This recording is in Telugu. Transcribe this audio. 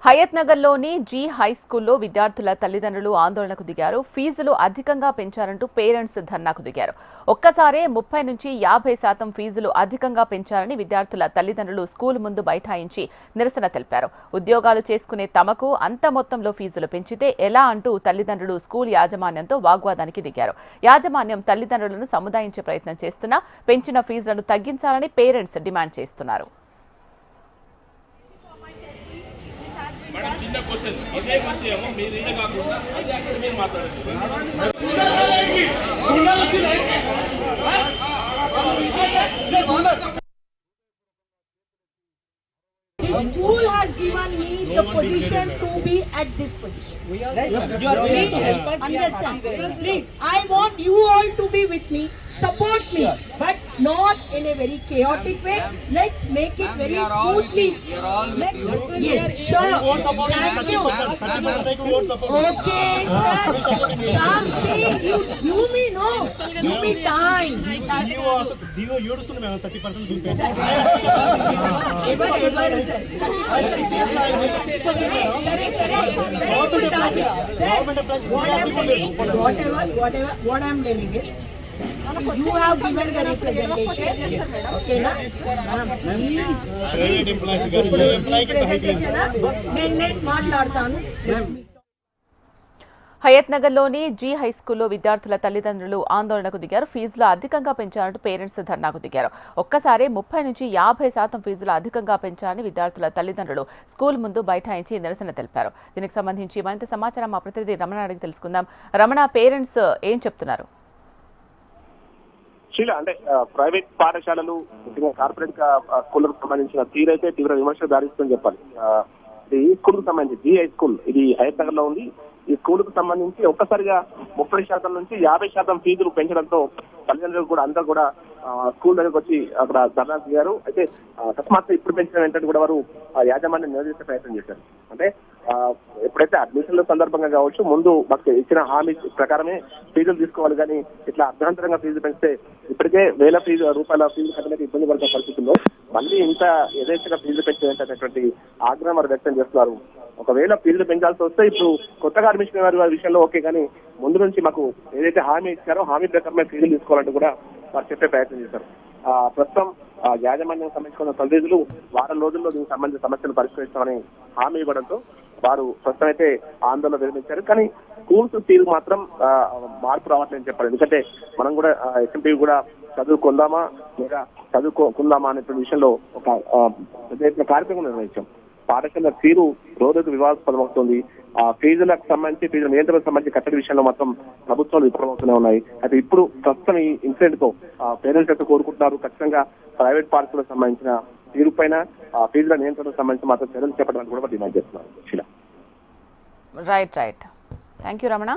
హయత్ నగర్లోని జీ హై స్కూల్లో విద్యార్థుల తల్లిదండ్రులు ఆందోళనకు దిగారు. ఫీజులు అధికంగా పెంచారంటూ పేరెంట్స్ ధర్నాకు దిగారు. ఒక్కసారే 30 నుంచి 50% ఫీజులు అధికంగా పెంచారని విద్యార్థుల తల్లిదండ్రులు స్కూల్ ముందు బైఠాయించి నిరసన తెలిపారు. ఉద్యోగాలు చేసుకునే తమకు అంత మొత్తంలో ఫీజులు పెంచితే ఎలా అంటూ తల్లిదండ్రులు స్కూల్ యాజమాన్యంతో వాగ్వాదానికి దిగారు. యాజమాన్యం తల్లిదండ్రులను సముదాయించే ప్రయత్నం చేస్తున్నా పెంచిన ఫీజులను తగ్గించాలని పేరెంట్స్ డిమాండ్ చేస్తున్నారు. మేడం చిన్న క్వశ్చన్ ఇదే విషయం మీరు ఇదే కాకుండా అదే అక్కడ మీరు మాట్లాడండి. The school has given me the position to be at this position. Please understand. Please, I want you all to be with me, support me, but not in a very chaotic way. Let's make it very smoothly. Yes, sure. Thank you. Okay, sir. Something you give me no. Give me time. Dio yodustundi madam 30% what I'm telling is, you have given the representation. Okay, na? Please. Representation, నేను మాట్లాడతాను. హయత్ నగర్లోని జీ హై స్కూల్లో విద్యార్థుల తల్లిదండ్రులు ఆందోళనకు దిగారు. ఫీజులు అధికంగా పెంచారంటూ పేరెంట్స్ ధర్నాకు దిగారు. ఒక్కసారి 30 నుంచి 50% ఫీజులు అధికంగా పెంచారని విద్యార్థుల తల్లిదండ్రులు స్కూల్ ముందు బైఠాయించి నిరసన తెలిపారు. దీనికి సంబంధించి మరింత సమాచారం మా ప్రతినిధి రమణ అడిగి తెలుసుకుందాం. రమణ, పేరెంట్స్ ఏం చెప్తున్నారు? అంటే ప్రైవేట్ పాఠశాలలు ముఖ్యంగా కార్పొరేట్ స్కూళ్లకు సంబంధించిన తీరైతే తీవ్ర విమర్శలు దారిస్తుందని చెప్పాలి. ఈ స్కూల్ కు సంబంధించి జీ హై స్కూల్ ఇది హయత్ నగర్ లో ఉంది. ఈ స్కూల్ కు సంబంధించి ఒక్కసారిగా 30% నుంచి 50% ఫీజులు పెంచడంతో తల్లిదండ్రులు కూడా అందరూ కూడా స్కూల్ దగ్గరకు వచ్చి అక్కడ ధర్నా దిగారు. అయితే అకస్మాత్ ఇప్పుడు పెంచిన వెంటనే కూడా వారు యాజమాన్యం నిలదీసే ప్రయత్నం చేశారు. అంటే ఎప్పుడైతే అడ్మిషన్ల సందర్భంగా కావచ్చు, ముందు మాకు ఇచ్చిన హామీ ప్రకారమే ఫీజులు తీసుకోవాలి, కానీ ఇట్లా అర్ధాంతరంగా ఫీజు పెంచితే ఇప్పటికే వేల రూపాయల ఫీజు కట్టడానికి ఇబ్బంది పడుతున్న పరిస్థితుల్లో మళ్ళీ ఇంత యథేచ్ఛగా ఫీజులు పెంచేటటువంటి ఆగ్రహం వారు వ్యక్తం చేస్తున్నారు. ఒకవేళ ఫీజులు పెంచాల్సి వస్తే ఇప్పుడు కొత్తగా అడ్మిషన్ వారి విషయంలో ఓకే, కానీ ముందు నుంచి మాకు ఏదైతే హామీ ఇచ్చారో హామీ ప్రకారమే ఫీజులు తీసుకోవాలంటూ కూడా వారు చెప్పే ప్రయత్నం చేశారు. ప్రస్తుతం యాజమాన్యం సంబంధించిన తల్లిదండ్రులు వారం రోజుల్లో దీనికి సంబంధించిన సమస్యలు పరిష్కరిస్తామని హామీ ఇవ్వడంతో వారు ప్రస్తుతం అయితే ఆందోళన విరమించారు. కానీ స్కూల్స్ తీరు మాత్రం మార్పు రావట్లేదని చెప్పారు. ఎందుకంటే మనం కూడా ఎస్ఎంపీ కూడా చదువుకుందామా లేదా చదువుకుందామా అనేటువంటి విషయంలో ఒక పెద్ద కార్యక్రమం నిర్వహించాం. పాఠశాల తీరు రోజుకు వివాదాస్పదమవుతుంది. ఫీజులకు సంబంధించి ఫీజుల నియంత్రణకు సంబంధించి కట్టడి విషయంలో మొత్తం ప్రభుత్వాలు విఫలమవుతూనే ఉన్నాయి. అయితే ఇప్పుడు ప్రస్తుతం ఈ ఇన్సిడెంట్ తో పేరెంట్స్ అయితే కోరుకుంటున్నారు ఖచ్చితంగా ప్రైవేట్ పాఠశాలకు సంబంధించిన తీరు పైన ఫీజుల నియంత్రణకు సంబంధించి మాత్రం చర్యలు చేపట్టడానికి కూడా డిమాండ్ చేస్తున్నారు. రైట్. Thank you Ramana.